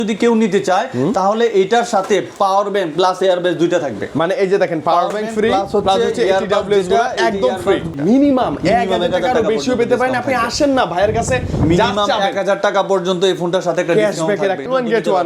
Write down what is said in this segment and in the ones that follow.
যদি কেউ নিতে চায় তাহলে এটার সাথে পাওয়ার ব্যাংক প্লাস এয়ারবেস দুইটা থাকবে। মানে এই যে দেখেন পাওয়ার ব্যাংক ফ্রি প্লাস হচ্ছে ATWS গুলো একদম ফ্রি। মিনিমাম 1000 টাকার বেশিও পেতে পারেন। আপনি আসেন না ভাইয়ের কাছে, মিনিমাম 1000 টাকা পর্যন্ত এই ফোনটার সাথে একটা ডিসকাউন্ট থাকবে। গেট ওয়ান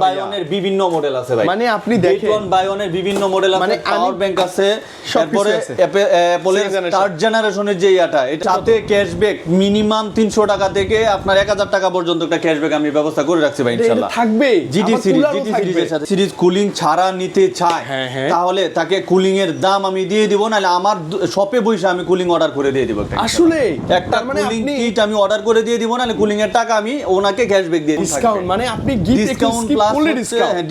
বাই ওয়ান এর বিভিন্ন মডেল আছে ভাই। মানে আপনি দেখেন গেট ওয়ান বাই ওয়ান এর বিভিন্ন মডেল আছে, পাওয়ার ব্যাংক আছে, তারপরে অ্যাপলের থার্ড জেনারেশনের যে এটা সাথে ক্যাশব্যাক মিনিমাম 300 টাকা থেকে আপনার 1000 টাকা পর্যন্ত একটা ক্যাশব্যাক আমি ব্যবস্থা করে রাখছি ভাই ইনশাআল্লাহ। থাকবে জিটি সিরিজের সাথে সিরিজ কুলিং ছাড়া নিতে চায় তাহলে তাকে কুলিং এর দাম আমি দিয়ে দিব, নাহলে আমার শপে বসে আমি কুলিং অর্ডার করে দিয়ে দিব। আসলে একটা কুলিং কিট আমি অর্ডার করে দিয়ে দিব, নাহলে কুলিং এর টাকা আমি ওনাকে ক্যাশব্যাক দিয়ে দিব। ডিসকাউন্ট মানে আপনি গিফট ডিসকাউন্ট প্লাস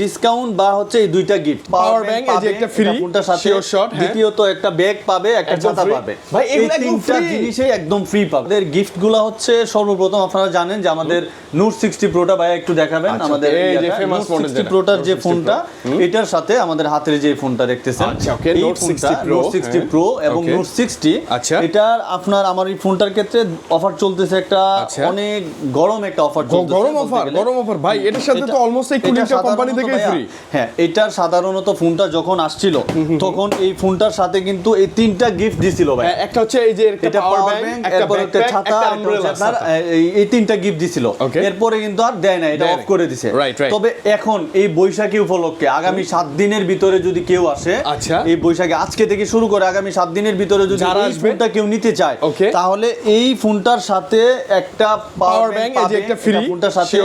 ডিসকাউন্ট বা হচ্ছে এই দুইটা গিফট, পাওয়ার ব্যাংক এই যে একটা ফ্রি ফোনটার সাথে, দ্বিতীয়ত একটা ব্যাগ পাবে, একটা ছাতা পাবে ভাই। এই তিনটা জিনিসই একদম ফ্রি পাবে। আমাদের গিফটগুলো হচ্ছে সর্বপ্রথম আপনারা জানেন যে আমাদের নোট 60 প্রোটা ভাই একটু দেখাবেন। আমাদের এই যে ফেমাস নোট 60 প্রোটার যে ফোনটা এটার সাথে আমাদের হাতের যে ফোনটা দেখতেছেন এই নোট 60 প্রো এবং নোট 60 এটার আপনার আমার এই ফোনটার ক্ষেত্রে অফার চলতেছে একটা অনেক গরম একটা অফার চলতেছে। গরম অফার ভাই। এটার সাথে তো অলমোস্ট এই কুলিংটা কোম্পানি থেকে ফ্রি। হ্যাঁ, এটার সাধারণত ফোনটা যখন আসছিল তখন এই ফোনটার সাথে কিন্তু এই তিনটা গিফট দিছিল ভাই। একটা হচ্ছে এই যে একটা পাওয়ার ব্যাংক, একটা ছাতা, আপনার এই তিনটা গিফট দিছিল। এরপরে কিন্তু আর দেয় না, এটা অফ করে দিয়েছে। তবে এখন এই বৈশাখী উপলক্ষে আগামী 7 দিনের ভিতরে যদি কেউ আসে, এই বৈশাখী আজকে থেকে শুরু করে আগামী 7 দিনের ভিতরে যদি এই ফোনটা কেউ নিতে চায় তাহলে এই ফোনটার সাথে একটা পাওয়ার ব্যাংক এই যে একটা ফ্রি, ফোনটার সাথে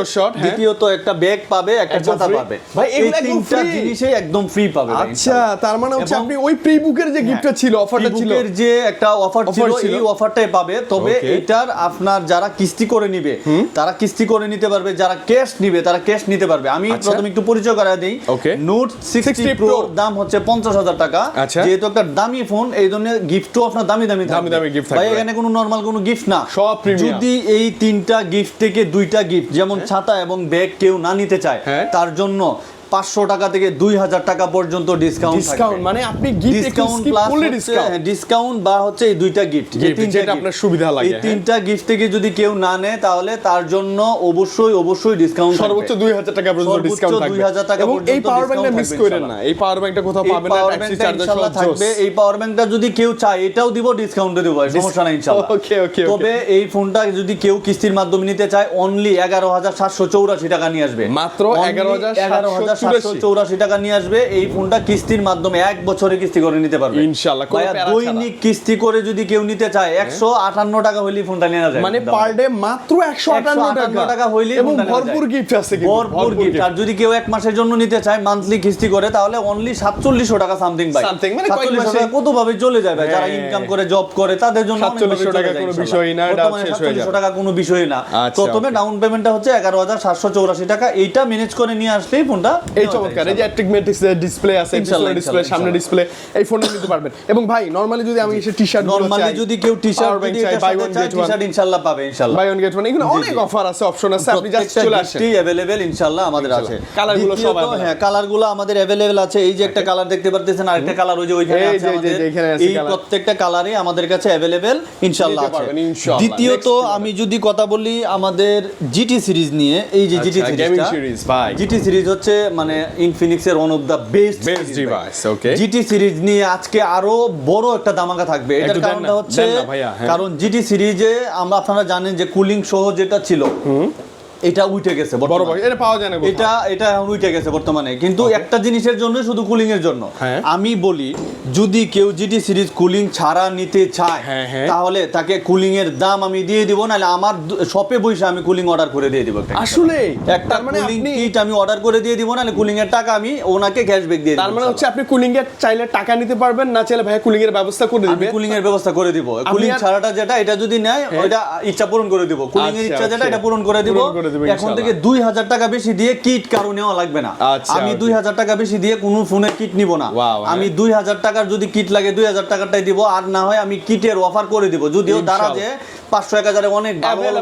দ্বিতীয়ত একটা ব্যাগ পাবে, একটা ছাতা পাবে ভাই। এই তিনটা জিনিসই একদম ফ্রি পাবে। আচ্ছা, তার মানে হচ্ছে আপনি ওই প্রি বুকের যে গিফটটা ছিল, অফারটা ছিল, বুকের যে একটা অফার ছিল এই অফারটাই পাবে। তবে এটার আপনার যারা কিস্তি করে নিবে তারা কিস্তি করে নিতে পারবে, যারা ক্যাশ নিবে তারা ক্যাশ নিতে পারবে। আমি প্রথমে একটু পরিচয় করায় দেই। নোট 60 প্রো দাম হচ্ছে 50,000 টাকা। যেহেতু একটা দামি ফোন এই জন্য গিফটও আপনার দামি গিফট থাকবে ভাই। এখানে কোনো নরমাল কোনো গিফট না, সব প্রিমিয়াম। যদি এই তিনটা গিফট থেকে দুইটা গিফট যেমন ছাতা এবং ব্যাগ কেউ না নিতে চায় তার জন্য 500 টাকা থেকে 2000 টাকা পর্যন্ত ডিসকাউন্ট। মানে আপনি গিফট ডিসকাউন্ট প্লাস ডিসকাউন্ট বা হচ্ছে এই দুইটা গিফট যেটা আপনার সুবিধা লাগে। এই তিনটা গিফট থেকে যদি কেউ না নেয় তাহলে তার জন্য অবশ্যই ডিসকাউন্ট সর্বোচ্চ 2000 টাকা পর্যন্ত ডিসকাউন্ট থাকবে। 2000 টাকা পর্যন্ত। এই পাওয়ার ব্যাংকটা মিস করেন না। এই পাওয়ার ব্যাংকটা কোথাও পাবেন না, ট্যাক্সি চার্জার সহ থাকবে। এই পাওয়ার ব্যাংকটা যদি কেউ চায় এটাও দিব, ডিসকাউন্টও দিব, সমস্যা নাই ইনশাআল্লাহ। ওকে। তবে এই ফোনটা যদি কেউ কিস্তির মাধ্যমে নিতে চায় অনলি 11784 টাকা নিয়ে আসবে। মাত্র 11784 টাকা নিয়ে আসবে। এই ফোনটা কিস্তির মাধ্যমে 1 বছরে কিস্তি করে নিতে পারবে ইনশাআল্লাহ। দৈনিক কিস্তি করে যদি কেউ নিতে চায় 158 টাকা হইলেই ফোনটা নিয়ে যায়। মানে পার ডে মাত্র 158 টাকা হইলেই এবং ভরপুর গিফট আছে, ভরপুর গিফট। আর যদি কেউ 1 মাসের জন্য নিতে চায় মান্থলি কিস্তি করে তাহলে অনলি 4700 টাকা সামথিং ভাই। মানে 4700 টাকা কত ভাবে চলে যায় ভাই। যারা ইনকাম করে জব করে তাদের জন্য 4700 টাকা কোনো বিষয় না, এটা শেষ হয়ে যায়। 4700 টাকা কোনো বিষয় না। প্রথমে ডাউন পেমেন্টটা হচ্ছে 11784 টাকা। এইটা ম্যানেজ করে নিয়ে আসলেই ফোনটা এই চমৎকার এই যে অ্যাট্রিকমেটিক্স ডিসপ্লে আছে, পিছনে ডিসপ্লে, সামনে ডিসপ্লে, এই ফোনটা নিতে পারবেন। এবং ভাই নরমালি যদি আমি এসে টি-শার্ট নরমালি যদি কেউ টি-শার্ট চাই বাই ওয়ান গেট ওয়ান ইনশাআল্লাহ পাবে। ইনশাআল্লাহ বাই ওয়ান গেট ওয়ান এগুলো অনেক অফার আছে, অপশন আছে, আপনি জাস্ট চলে আসেন। টি अवेलेबल ইনশাআল্লাহ আমাদের আছে। কালারগুলো সব হ্যাঁ, কালারগুলো আমাদের अवेलेबल আছে। এই যে একটা কালার দেখতে পারতেছেন, আরেকটা কালার ওই যে ওইখানে আছে আমাদের। এই প্রত্যেকটা কালারই আমাদের কাছে अवेलेबल ইনশাআল্লাহ আছে। দ্বিতীয়ত আমি যদি কথা বলি আমাদের জিটি সিরিজ নিয়ে, এই যে জিটি সিরিজ ভাই, জিটি সিরিজ হচ্ছে মানে ইনফিনিক্সের one of the best device. Okay, GT series নিয়ে আজকে আরো বড় একটা ধামাকা থাকবে। এটার কারণটা হচ্ছে কারণ জিটি সিরিজে আমরা আপনারা জানেন যে কুলিং সহ যেটা ছিল এটা উঠে গেছে বর্তমানে, এটা পাওয়া যায় না, এটা এখন উঠে গেছে বর্তমানে। কিন্তু একটা জিনিসের জন্য, শুধু কুলিং এর জন্য আমি বলি, যদি কেউ জিটি সিরিজ কুলিং ছাড়া নিতে চায় তাহলে তাকে কুলিং এর দাম আমি দিয়ে দিব, নাহলে আমার শপে বসে আমি কুলিং অর্ডার করে দিয়ে দিব। আসলে একটা কুলিং কিট আমি অর্ডার করে দিয়ে দিব, নাহলে কুলিং এর টাকা আমি ওনাকে ক্যাশব্যাক দিয়ে দিব। তার মানে হচ্ছে আপনি কুলিং এর চাইলে টাকা নিতে পারবেন, না চাইলে ভাই কুলিং এর ব্যবস্থা করে দিবেন। আমি কুলিং এর ব্যবস্থা করে দিব। কুলিং ছাড়াটা যেটা এটা যদি নেয় ওটা ইচ্ছা পূরণ করে দিব, কুলিং এর ইচ্ছা যেটা এটা পূরণ করে দিব। এখন থেকে 2000 টাকা বেশি দিয়ে কিট কারো নেওয়া লাগবে না। আমি 2000 টাকা বেশি দিয়ে কোনো ফোনের কিট নিব না। আমি 2000 টাকার যদি কিট লাগে 2000 টাকাটাই দিব, আর না হয় আমি কিটের অফার করে দিব। যদিও দারাজে 500-1000 অনেক ভালো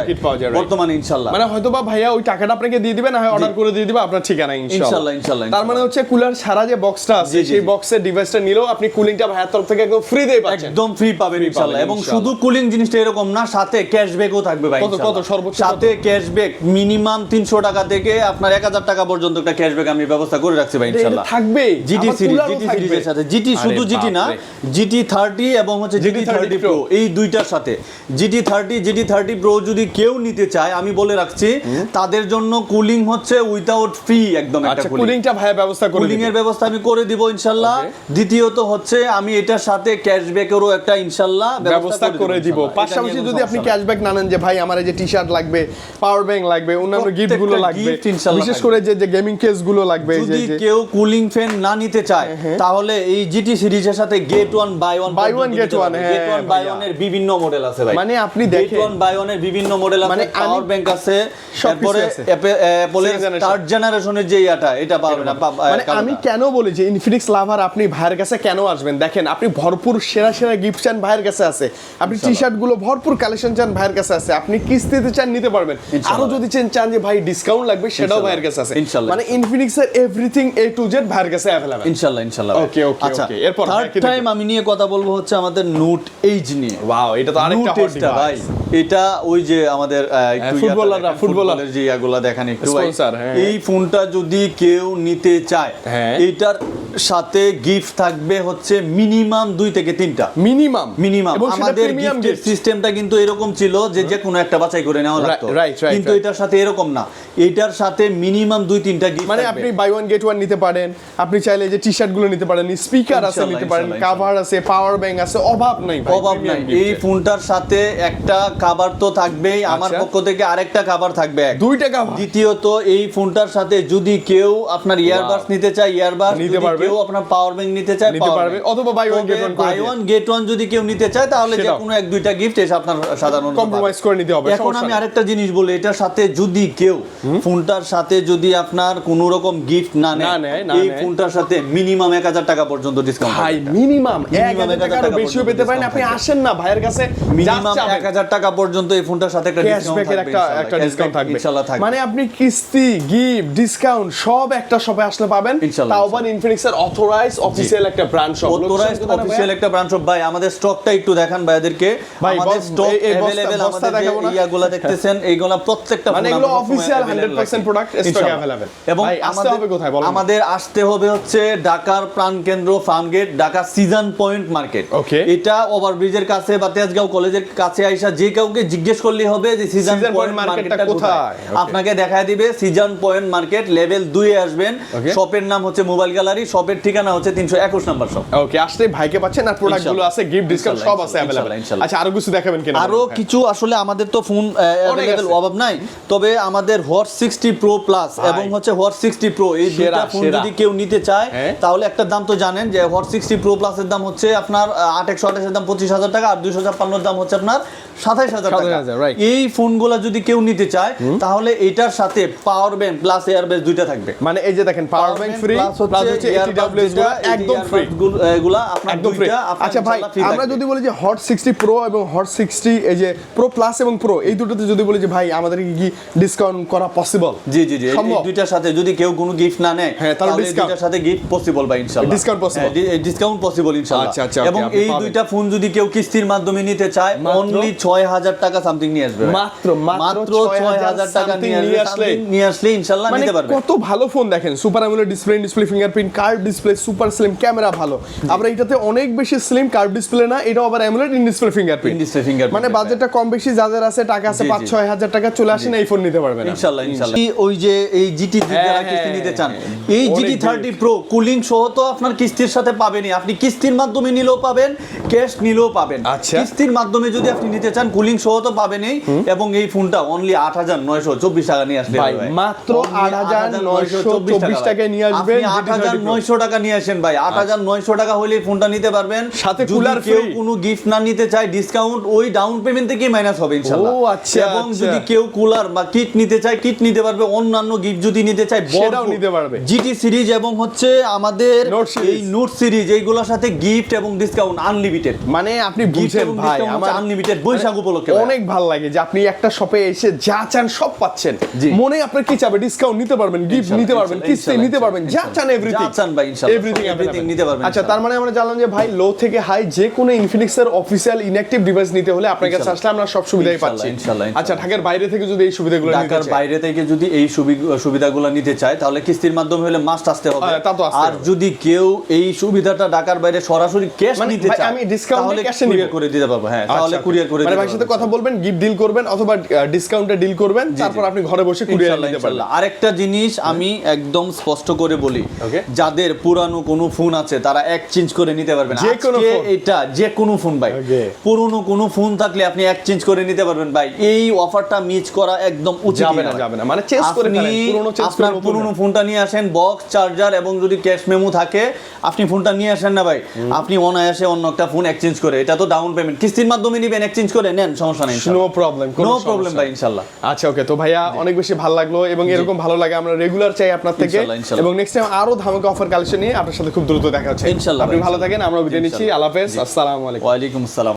কিট পাওয়া যায় বর্তমানে ইনশাআল্লাহ। মানে হয়তোবা ভাইয়া ওই টাকাটা আপনাকে দিয়ে দিবেন, না হয় অর্ডার করে দিয়ে দিবে আপনার ঠিকানা ইনশাআল্লাহ। তার মানে হচ্ছে কুলার সারা যে বক্সটা আছে সেই বক্সের ডিভাইসটা নিলেও আপনি কুলিংটা ভাইয়ার তরফ থেকে একদম ফ্রি দিয়ে পাচ্ছেন, একদম ফ্রি পাবেন ইনশাআল্লাহ। এবং শুধু কুলিং জিনিসটা এরকম না, সাথে ক্যাশব্যাকও থাকবে ভাই। কত সর্বোচ্চ সাথে ক্যাশব্যাক ক্যাশব্যাক মিনিমাম 300 টাকা থেকে আপনার 1000 টাকা পর্যন্ত একটা ক্যাশব্যাক আমি ব্যবস্থা করে রাখছি ভাই ইনশাআল্লাহ। থাকবে জিটি সিরিজের সাথে, জিটি শুধু জিটি না, জিটি 30 এবং হচ্ছে জিটি 30 প্রো, এই দুইটার সাথে জিটি 30 প্রো যদি কেউ নিতে চায় আমি বলে রাখছি তাদের জন্য কুলিং হচ্ছে উইদাউট ফ্রি একদম একটা কুলিংটা ভাই ব্যবস্থা করে কুলিং এর ব্যবস্থা আমি করে দিব ইনশাআল্লাহ। দ্বিতীয়ত হচ্ছে আমি এটার সাথে ক্যাশব্যাকেরও একটা ইনশাআল্লাহ ব্যবস্থা করে দিব। পাশাপাশি যদি আপনি ক্যাশব্যাক না নেন যে ভাই আমার এই যে টি-শার্ট লাগবে, পাওয়ার ব্যাংক লাগবে, অন্যান্য গিফট গুলো লাগবে, বিশেষ করে যে গেমিং কেস গুলো লাগবে, যদি কেউ কুলিং ফ্যান না নিতে চায় তাহলে এই জিটি সিরিজের সাথে get 1 buy 1 get 1 get 1 buy 1 এর বিভিন্ন মডেল আছে ভাই। মানে আপনি দেখেন গেট 1 বাই 1 এর বিভিন্ন মডেল আছে, পাওয়ার ব্যাংক আছে, তারপরে অ্যাপলের থার্ড জেনারেশনের যে এটা পাবেন। মানে আমি কেন বলি যে ইনফিনিক্স লাভার আপনি ভাইয়ের কাছে কেন আসবেন, দেখেন আপনি ভরপুর সেরা সেরা গিফট চান ভাইয়ের কাছে আছে, আপনি টি-শার্ট গুলো ভরপুর কালেকশন চান ভাইয়ের কাছে আছে, আপনি কিস্তিতে চান নিতে পারবেন, আরো যদি চান যে ভাই ডিসকাউন্ট লাগবে সেটাও ভাইয়ের কাছে আছে। মানে ইনফিনিক্স এর এভরিথিং এ টু জেড ভাইয়ের কাছে अवेलेबल ইনশাআল্লাহ। ওকে ওকে ওকে। এরপর থার্ড টাইম আমি নিয়ে কথা বলবো হচ্ছে আমাদের নোট এইজ নিয়ে। ওয়াও, এটা তো আরেকটা হট ডিভাইস ভাই। এটা ওই যে আমাদের একটু ফুটবলের যে ইয়াগুলা দেখেন একটু ভাই, এই ফোনটা যদি কেউ নিতে চায় এইটার সাথে গিফট থাকবে হচ্ছে মিনিমাম 2 থেকে 3টা মিনিমাম। আমাদের গিফটের সিস্টেমটা কিন্তু এরকম ছিল যে যে কোনো একটা বাছাই করে নেওয়া লাগতো, কিন্তু এটার সাথে এরকম না, এটার সাথে মিনিমাম 2-3টা গিফট। মানে আপনি বাই ওয়ান গেট ওয়ান নিতে পারেন, আপনি চাইলে যে টি-শার্ট গুলো নিতে পারেন, স্পিকার আছে নিতে পারেন, কভার আছে, পাওয়ার ব্যাংক আছে, অভাব নাই। এই ফোনটার সাথে একটা কভার তো থাকবেই, আমার পক্ষ থেকে আরেকটা কভার থাকবে, 2টা কভার। দ্বিতীয়ত এই ফোনটার সাথে যদি কেউ আপনার ইয়ারবাডস নিতে চায় ইয়ারবাডস নিতে পারবে, কেউ আপনার পাওয়ার ব্যাংক নিতে চায় নিতে পারবে, অথবা বাই ওয়ান গেট ওয়ান যদি কেউ নিতে চায় তাহলে যে কোনো 1-2টা গিফট এসে আপনার সাধারণত কম্প্রোমাইজ করে নিতে হবে। এখন আমি আরেকটা জিনিস বলি, এটার সাথে যদি কেউ ফোনটার সাথে যদি আপনার কোনো রকম গিফট না নেয়, এই ফোনটার সাথে মিনিমাম 1000 টাকা পর্যন্ত ডিসকাউন্ট। ভাই মিনিমাম 1000 টাকার বেশিও পেতে পারেন, আপনি আসেন না ভাইয়ের কাছে, মিনিমাম 1000 টাকা পর্যন্ত এই ফোনটার সাথে একটা ডিসকাউন্ট থাকবে ইনশাআল্লাহ। মানে আপনি কিস্তি, গিফট, ডিসকাউন্ট সব একটা শপে আসলে পাবেন। তাওবান ইনফিনিক্স এর অথরাইজ অফিশিয়াল একটা ব্র্যান্ড শপ, অথরাইজ অফিশিয়াল একটা ব্র্যান্ড শপ। ভাই আমাদের স্টকটা একটু দেখান ভাইদেরকে, আমাদের স্টক अवेलेबल, আমাদের যে ইয়াগুলা দেখতেছেন এইগুলা প্রত্যেকটা মানে এগুলো অফিশিয়াল 100% প্রোডাক্ট স্টক अवेलेबल। এবং আসতে হবে কোথায় বলেন? আমাদের আসতে হবে হচ্ছে ঢাকার প্রাণকেন্দ্র Farmgate, Dhaka season point market. এটা ওভারব্রিজের কাছে বা তেজগাঁও কলেজের কাছে আইসা যে কাউকে জিজ্ঞেস করলে হবে যে সিজন পয়েন্ট মার্কেটটা কোথায়, আপনাকে দেখায় দিবে। সিজন পয়েন্ট মার্কেট লেভেল 2 এ আসবেন, শপের নাম হচ্ছে মোবাইল গ্যালারি, শপের ঠিকানা হচ্ছে 321 নাম্বার শপ। ওকে, আসলে ভাইকে পাচ্ছেন আর প্রোডাক্টগুলো আছে, গিফট ডিসকাউন্ট সব আছে अवेलेबल। আচ্ছা, আরো কিছু দেখাবেন কিনা? আরো কিছু আসলে আমাদের তো ফোন अवेलेबल অভাব নাই, তবে আমাদের হট 60 প্রো প্লাস এবং হচ্ছে হট 60 প্রো এই দুটো ফোন যদি কেউ নিতে চায় তাহলে একটা দাম তো জানেন যে হট 60 প্রো প্লাস এর দাম হচ্ছে আপনার 8128 এর দাম 25000 টাকা, আর 256 এর দাম হচ্ছে আপনার 27000 টাকা। এই ফোনগুলো যদি কেউ নিতে চায় তাহলে এটার সাথে পাওয়ার ব্যাংক প্লাস এয়ারবেস দুইটা থাকবে। মানে এই যে দেখেন পাওয়ার ব্যাংক ফ্রি প্লাস হচ্ছে ATWS গুলো একদম ফ্রি, এগুলা আপনার দুইটা। আচ্ছা ভাই, আমরা যদি বলি যে হট 60 প্রো এবং হট 60 এই যে প্রো প্লাস এবং প্রো এই দুটোতে যদি বলি যে ভাই আমাদের কি ডিসকাউন্ট করা পসিবল? জি জি জি, এই দুইটার সাথে যদি কেউ কোনো গিফট না নেয় তাহলে দুইটার সাথে গিফট পসিবল ভাই ইনশাআল্লাহ, ডিসকাউন্ট পসিবল, ডিসকাউন্ট পসিবল ইনশাআল্লাহ। আচ্ছা আচ্ছা, এবং এই দুইটা ফোন যদি কেউ কিস্তির মাধ্যমে নিতে চায় অনলি 6000 টাকা সামথিং নিয়ে আসবে, মাত্র 6000 টাকা নিয়ে আসলে ইনশাআল্লাহ নিতে পারবে। কত ভালো ফোন দেখেন, super AMOLED display fingerprint, curve display, super slim, camera ভালো। আমরা এটাতে অনেক বেশি স্লিম, কার্ভ ডিসপ্লে না, এটা আবার অ্যামোলেড ইন ডিসপ্লে ফিঙ্গারপ্রিন্ট। মানে বাজেটটা কম বেশি যাদের আছে, টাকা আছে 5-6 হাজার টাকা, চলে আসেন এই ফোন নিতে পারবেন ইনশাআল্লাহ ইনশাআল্লাহ। ওই যে এই জিটি যারা কিস্তি নিতে চান, এই জিটি 30 প্রো কুলিং সহ তো আপনার কিস্তির সাথে পাবেনই, আপনি কিস্তির মাধ্যমে নিলেও পাবেন, ক্যাশ নিলেও পাবেন। কিস্তির মাধ্যমে যদি আপনি নিতে চান কুলিং সহ তো পাবেনই, এবং এই ফোনটা অনলি 8924 টাকা নিয়ে আসলে ভাই, মাত্র 8924 টাকায় নিয়ে আসবেন। 8900 টাকা নিয়ে আসেন ভাই, 8900 টাকা হলে ফোনটা নিতে পারবেন, সাথে কুলার ফ্রি। কেউ কোনো গিফট না নিতে চায় ডিসকাউন্ট ওই ডাউন পেমেন্ট থেকে মাইনাস হবে ইনশাআল্লাহ। ও আচ্ছা, এবং যদি কেউ কুলার বা কিট নিতে চায় কিট নিতে পারবে, অন্যান্য গিফট যদি নিতে চায় সেটাও নিতে পারবে। জিটি সিরিজ এবং হচ্ছে আমাদের এই নোট সিরিজ এইগুলোর সাথে গিফট এবং ডিসকাউন্ট আনলিমিটেড। মানে আপনি বুঝেন ভাই, আমার আনলিমিটেড বৈশাখ উপলক্ষে অনেক ভালো লাগে যে আপনি একটা শপে এসে যা চান সব পাচ্ছেন। মনে আপনার কি চাবে, ডিসকাউন্ট নিতে পারবেন, গিফট নিতে পারবেন, কিস্তি নিতে পারবেন, যা চান এভরিথিং, যা চান ভাই ইনশাআল্লাহ এভরিথিং নিতে পারবেন। আচ্ছা, তার মানে আমরা জানলাম যে ভাই লো থেকে হাই যে কোনো ইনফিনিক্স এর অফিশিয়াল ইনঅ্যাকটিভ ডিভাইস নিতে হলে আপনার কাছে আসলে আমরা সব সুবিধাই পাচ্ছি। আচ্ছা, ঢাকার বাইরে থেকে থেকে যদি এই সুবিধাগুলো নিতে ঢাকার চায়, বাইরে থেকে যদি এই সুবিধাগুলো নিতে চায় তাহলে কিস্তির মাধ্যমে হলে মাস্ট আসতে হবে। তা তো আসতে আর হবে। যদি কেউ এই সুবিধাটা ঢাকার বাইরে সরাসরি ক্যাশ মানে নিতে ভাই, চায় আমি discount তাহলে cash এ নিবো। কুরিয়ার করে দিতে পারবো। হ্যাঁ, তাহলে আচ্ছা, কুরিয়ার করে মানে দিতে ভাইয়ের সাথে পারবো। কথা বলবেন, গিফট ডিল করবেন অথবা ডিসকাউন্টে ডিল করবেন, তারপর আপনি ঘরে বসে কুরিয়ার ইনশাআল্লাহ, নিতে পারবেন। ইনশাআল্লাহ। আরেকটা জিনিস আমি একদম স্পষ্ট করে বলি, Okay. যাদের পুরানো কোনো ফোন আছে তারা এক্সচেঞ্জ করে নিতে পারবেন। যে কোনো আজকে ফোন? এটা যে কোনো ফোন ভাই, Okay. পুরনো কোনো ফোন থাকলে আপনি এক্সচেঞ্জ করে নিতে পারবেন ভাই। এই অফারটা মিস করা একদম উচিত যাবে না, যাবে না। মানে চেঞ্জ করে আপনি ফেলেন, পুরনো চেঞ্জ করে আপনার নতুন পুরনো নেন। ফোনটা নিয়ে আসেন, বক্স, চার্জার এবং যদি ক্যাশ মেমো থাকে আপনি ফোনটা নিয়ে আসেন না ভাই, আপনি অনায়াসে অন্য একটা ফোন এক্সচেঞ্জ করে, এটা তো ডাউন পেমেন্ট, কিস্তির মাধ্যমে নিবেন, এক্সচেঞ্জ করে নেন, সমস্যা নেই। নো প্রবলেম, নো প্রবলেম ভাই, ইনশাআল্লাহ। আচ্ছা, ওকে। তো ভাইয়া অনেক বেশি ভালো লাগলো এবং এরকম ভালো লাগে আমরা রেগুলার চাই আপনার থেকে, ইনশাআল্লাহ, ইনশাআল্লাহ। এবং নেক্সট টাইম আরো ধামাকা অফার কালেকশন নিয়ে আপনার সাথে খুব দ্রুত দেখা হচ্ছে। ইনশাআল্লাহ আপনি ভাই, ভালো থাকেন, আমরা বিদায় নিচ্ছি। ইনশাআল্লাহ। আল্লাহ হাফেজ, আসসালামু আলাইকুম। ওয়ালাইকুম আসসালাম।